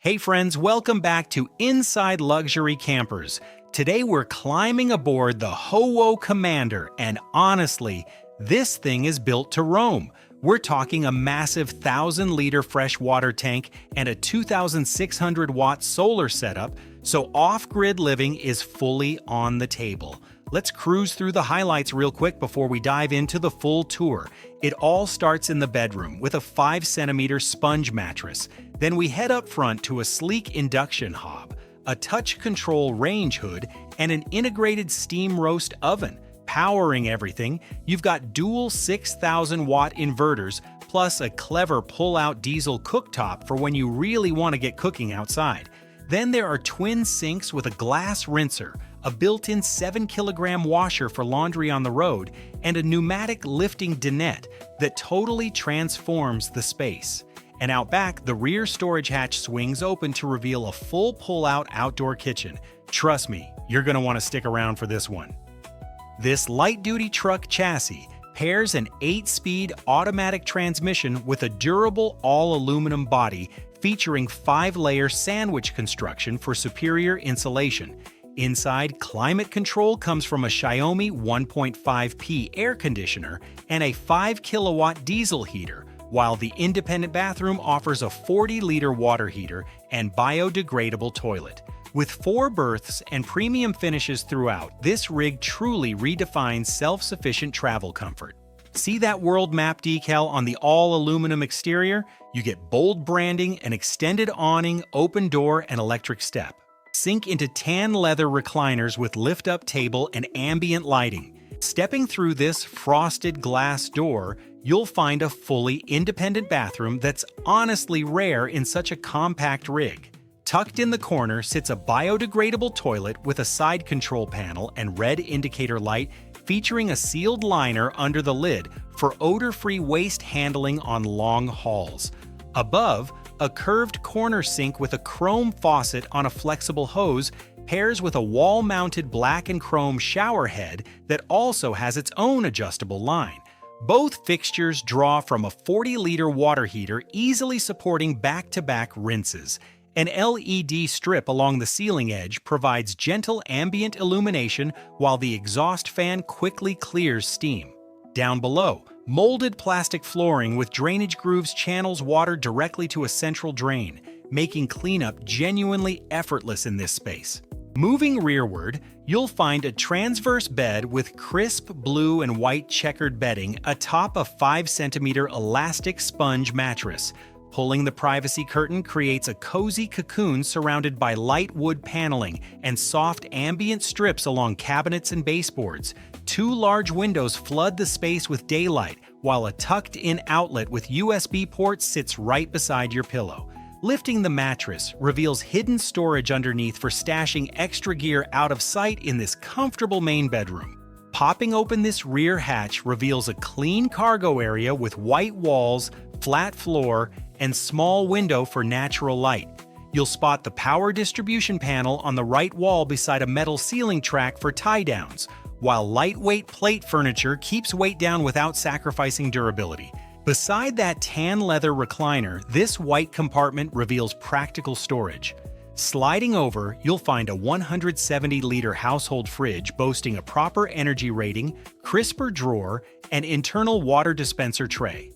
Hey friends, welcome back to Inside Luxury Campers. Today we're climbing aboard the HOWO Commander, and honestly, this thing is built to roam. We're talking a massive 1,000-liter freshwater tank and a 2,600-watt solar setup, so off-grid living is fully on the table. Let's cruise through the highlights real quick before we dive into the full tour. It all starts in the bedroom with a 5-centimeter sponge mattress. Then we head up front to a sleek induction hob, a touch control range hood, and an integrated steam roast oven. Powering everything, you've got dual 6,000-watt inverters, plus a clever pull-out diesel cooktop for when you really want to get cooking outside. Then there are twin sinks with a glass rinser, a built-in 7-kilogram washer for laundry on the road, and a pneumatic lifting dinette that totally transforms the space. And out back, the rear storage hatch swings open to reveal a full pull-out outdoor kitchen. Trust me, you're going to want to stick around for this one. This light-duty truck chassis pairs an 8-speed automatic transmission with a durable all-aluminum body featuring 5-layer sandwich construction for superior insulation. Inside, climate control comes from a Xiaomi 1.5P air conditioner and a 5-kilowatt diesel heater, while the independent bathroom offers a 40-liter water heater and biodegradable toilet. With 4 berths and premium finishes throughout, this rig truly redefines self-sufficient travel comfort. See that world map decal on the all-aluminum exterior? You get bold branding, an extended awning, open door, and electric step. Sink into tan leather recliners with lift-up table and ambient lighting. Stepping through this frosted glass door, you'll find a fully independent bathroom that's honestly rare in such a compact rig. Tucked in the corner sits a biodegradable toilet with a side control panel and red indicator light featuring a sealed liner under the lid for odor-free waste handling on long hauls. Above, a curved corner sink with a chrome faucet on a flexible hose pairs with a wall-mounted black and chrome shower head that also has its own adjustable line. Both fixtures draw from a 40-liter water heater, easily supporting back-to-back rinses. An LED strip along the ceiling edge provides gentle ambient illumination while the exhaust fan quickly clears steam. Down below, molded plastic flooring with drainage grooves channels water directly to a central drain, making cleanup genuinely effortless in this space. Moving rearward, you'll find a transverse bed with crisp blue and white checkered bedding atop a 5-centimeter elastic sponge mattress. Pulling the privacy curtain creates a cozy cocoon surrounded by light wood paneling and soft ambient strips along cabinets and baseboards. 2 large windows flood the space with daylight, while a tucked-in outlet with USB ports sits right beside your pillow. Lifting the mattress reveals hidden storage underneath for stashing extra gear out of sight in this comfortable main bedroom. Popping open this rear hatch reveals a clean cargo area with white walls, flat floor, and small window for natural light. You'll spot the power distribution panel on the right wall beside a metal ceiling track for tie-downs, while lightweight plate furniture keeps weight down without sacrificing durability. Beside that tan leather recliner, this white compartment reveals practical storage. Sliding over, you'll find a 170-liter household fridge boasting a proper energy rating, crisper drawer, and internal water dispenser tray.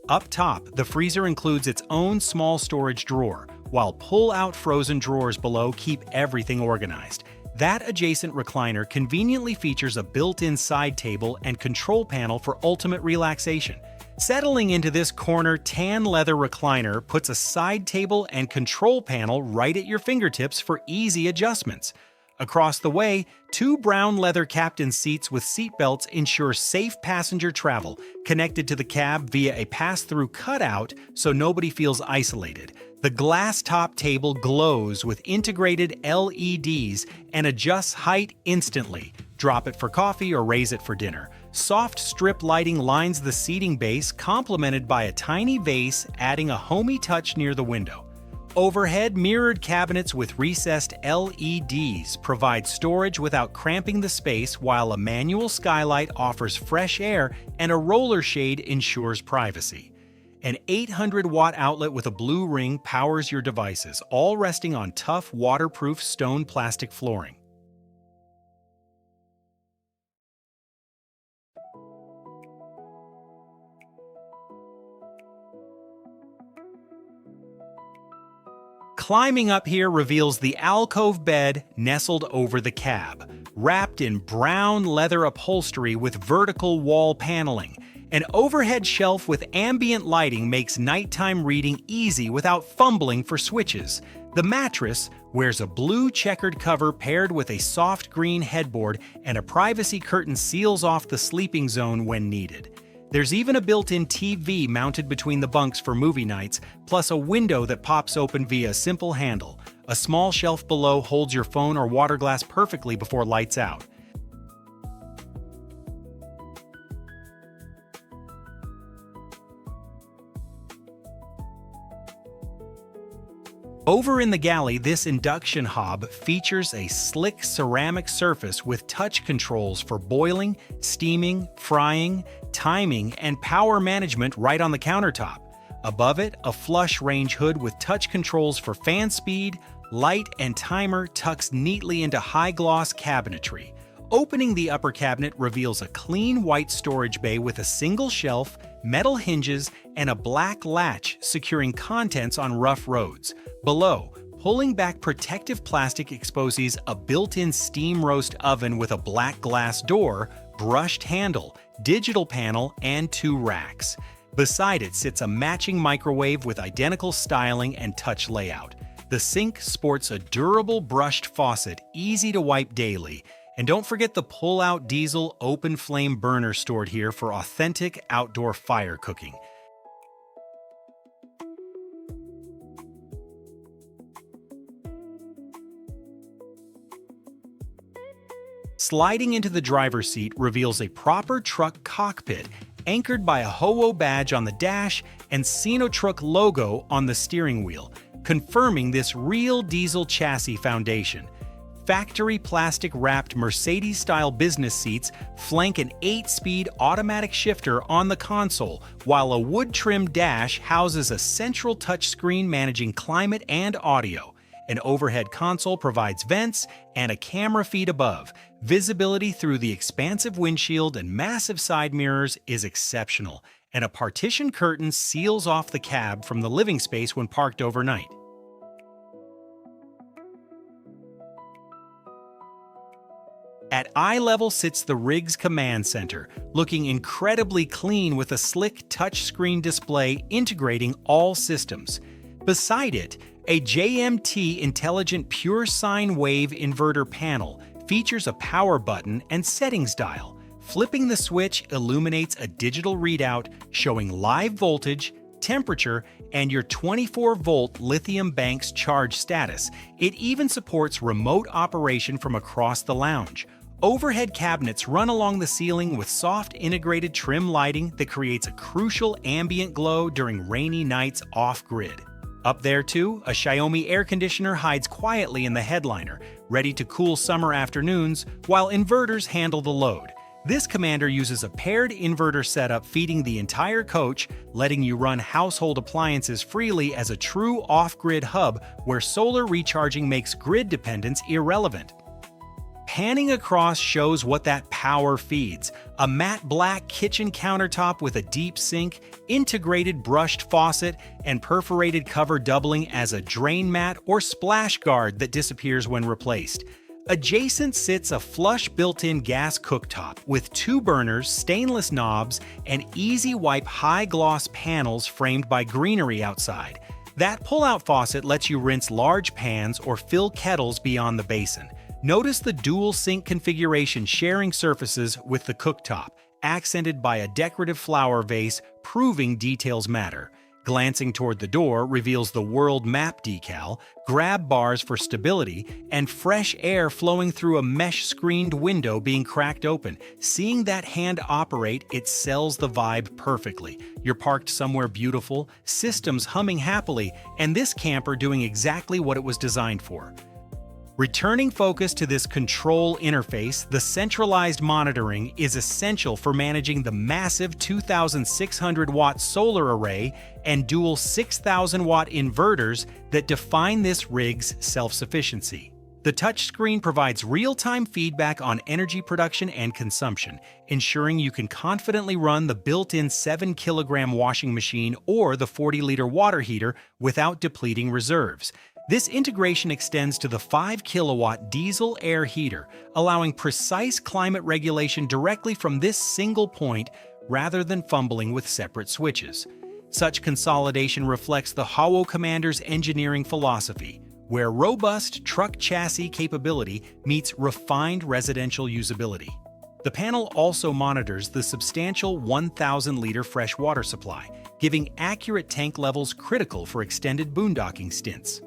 Up top, the freezer includes its own small storage drawer, while pull-out frozen drawers below keep everything organized. That adjacent recliner conveniently features a built-in side table and control panel for ultimate relaxation. Settling into this corner tan leather recliner puts a side table and control panel right at your fingertips for easy adjustments. Across the way, 2 brown leather captain seats with seatbelts ensure safe passenger travel, connected to the cab via a pass-through cutout so nobody feels isolated. The glass-top table glows with integrated LEDs and adjusts height instantly. Drop it for coffee or raise it for dinner. Soft strip lighting lines the seating base, complemented by a tiny vase adding a homey touch near the window. Overhead, mirrored cabinets with recessed LEDs provide storage without cramping the space, while a manual skylight offers fresh air and a roller shade ensures privacy. An 800-watt outlet with a blue ring powers your devices, all resting on tough, waterproof stone plastic flooring. Climbing up here reveals the alcove bed nestled over the cab, wrapped in brown leather upholstery with vertical wall paneling. An overhead shelf with ambient lighting makes nighttime reading easy without fumbling for switches. The mattress wears a blue checkered cover paired with a soft green headboard, and a privacy curtain seals off the sleeping zone when needed. There's even a built-in TV mounted between the bunks for movie nights, plus a window that pops open via a simple handle. A small shelf below holds your phone or water glass perfectly before lights out. Over in the galley, this induction hob features a slick ceramic surface with touch controls for boiling, steaming, frying, timing, and power management right on the countertop. Above it, a flush range hood with touch controls for fan speed, light, and timer tucks neatly into high-gloss cabinetry. Opening the upper cabinet reveals a clean white storage bay with a single shelf, metal hinges, and a black latch securing contents on rough roads. Below, pulling back protective plastic exposes a built-in steam roast oven with a black glass door, brushed handle, digital panel, and 2 racks. Beside it sits a matching microwave with identical styling and touch layout. The sink sports a durable brushed faucet, easy to wipe daily. And don't forget the pull-out diesel open flame burner stored here for authentic outdoor fire cooking. Sliding into the driver's seat reveals a proper truck cockpit, anchored by a HOWO badge on the dash and Sinotruk logo on the steering wheel, confirming this real diesel chassis foundation. Factory plastic-wrapped Mercedes-style business seats flank an 8-speed automatic shifter on the console, while a wood-trimmed dash houses a central touchscreen managing climate and audio. An overhead console provides vents and a camera feed above. Visibility through the expansive windshield and massive side mirrors is exceptional, and a partition curtain seals off the cab from the living space when parked overnight. At eye level sits the rig's command center, looking incredibly clean with a slick touchscreen display integrating all systems. Beside it, a JMT Intelligent Pure Sine Wave inverter panel features a power button and settings dial. Flipping the switch illuminates a digital readout showing live voltage, temperature, and your 24-volt lithium bank's charge status. It even supports remote operation from across the lounge. Overhead cabinets run along the ceiling with soft integrated trim lighting that creates a crucial ambient glow during rainy nights off-grid. Up there too, a Xiaomi air conditioner hides quietly in the headliner, ready to cool summer afternoons while inverters handle the load. This Commander uses a paired inverter setup feeding the entire coach, letting you run household appliances freely as a true off-grid hub where solar recharging makes grid dependence irrelevant. Panning across shows what that power feeds: a matte black kitchen countertop with a deep sink, integrated brushed faucet, and perforated cover doubling as a drain mat or splash guard that disappears when replaced. Adjacent sits a flush built-in gas cooktop with 2 burners, stainless knobs, and easy wipe high-gloss panels framed by greenery outside. That pull-out faucet lets you rinse large pans or fill kettles beyond the basin. Notice the dual sink configuration sharing surfaces with the cooktop, accented by a decorative flower vase, proving details matter. Glancing toward the door reveals the world map decal, grab bars for stability, and fresh air flowing through a mesh-screened window being cracked open. Seeing that hand operate, it sells the vibe perfectly. You're parked somewhere beautiful, systems humming happily, and this camper doing exactly what it was designed for. Returning focus to this control interface, the centralized monitoring is essential for managing the massive 2,600-watt solar array and dual 6,000-watt inverters that define this rig's self-sufficiency. The touchscreen provides real-time feedback on energy production and consumption, ensuring you can confidently run the built-in 7-kilogram washing machine or the 40-liter water heater without depleting reserves. This integration extends to the 5-kilowatt diesel air heater, allowing precise climate regulation directly from this single point rather than fumbling with separate switches. Such consolidation reflects the HOWO Commander's engineering philosophy, where robust truck chassis capability meets refined residential usability. The panel also monitors the substantial 1,000-liter fresh water supply, giving accurate tank levels critical for extended boondocking stints.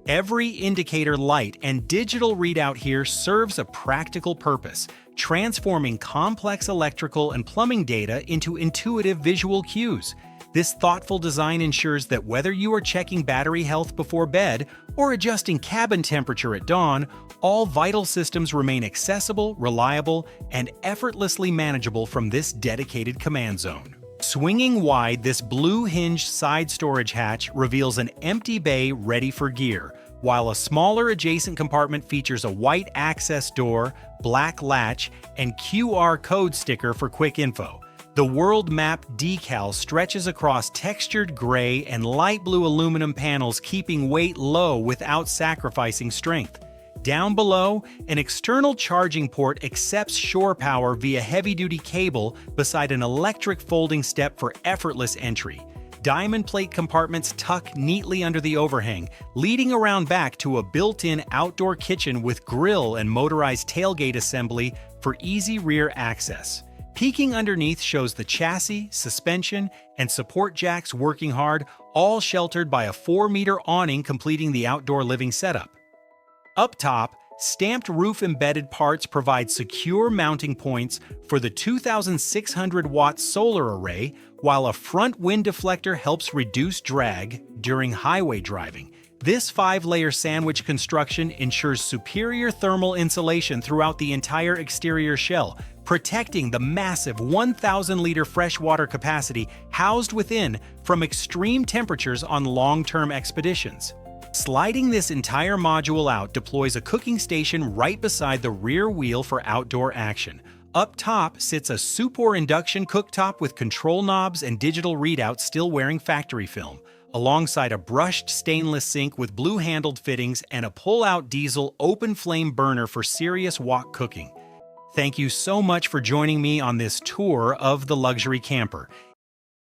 Every indicator light and digital readout here serves a practical purpose, transforming complex electrical and plumbing data into intuitive visual cues. This thoughtful design ensures that whether you are checking battery health before bed or adjusting cabin temperature at dawn, all vital systems remain accessible, reliable, and effortlessly manageable from this dedicated command zone. Swinging wide, this blue hinged side storage hatch reveals an empty bay ready for gear, while a smaller adjacent compartment features a white access door, black latch, and QR code sticker for quick info. The world map decal stretches across textured gray and light blue aluminum panels, keeping weight low without sacrificing strength. Down below, an external charging port accepts shore power via heavy-duty cable beside an electric folding step for effortless entry. Diamond plate compartments tuck neatly under the overhang, leading around back to a built-in outdoor kitchen with grill and motorized tailgate assembly for easy rear access. Peeking underneath shows the chassis, suspension, and support jacks working hard, all sheltered by a 4-meter awning completing the outdoor living setup. Up top, stamped roof-embedded parts provide secure mounting points for the 2,600-watt solar array, while a front wind deflector helps reduce drag during highway driving. This 5-layer sandwich construction ensures superior thermal insulation throughout the entire exterior shell, protecting the massive 1,000-liter freshwater capacity housed within from extreme temperatures on long-term expeditions. Sliding this entire module out deploys a cooking station right beside the rear wheel for outdoor action. Up top sits a Supor induction cooktop with control knobs and digital readouts still wearing factory film, alongside a brushed stainless sink with blue-handled fittings and a pull-out diesel open-flame burner for serious wok cooking. Thank you so much for joining me on this tour of the luxury camper.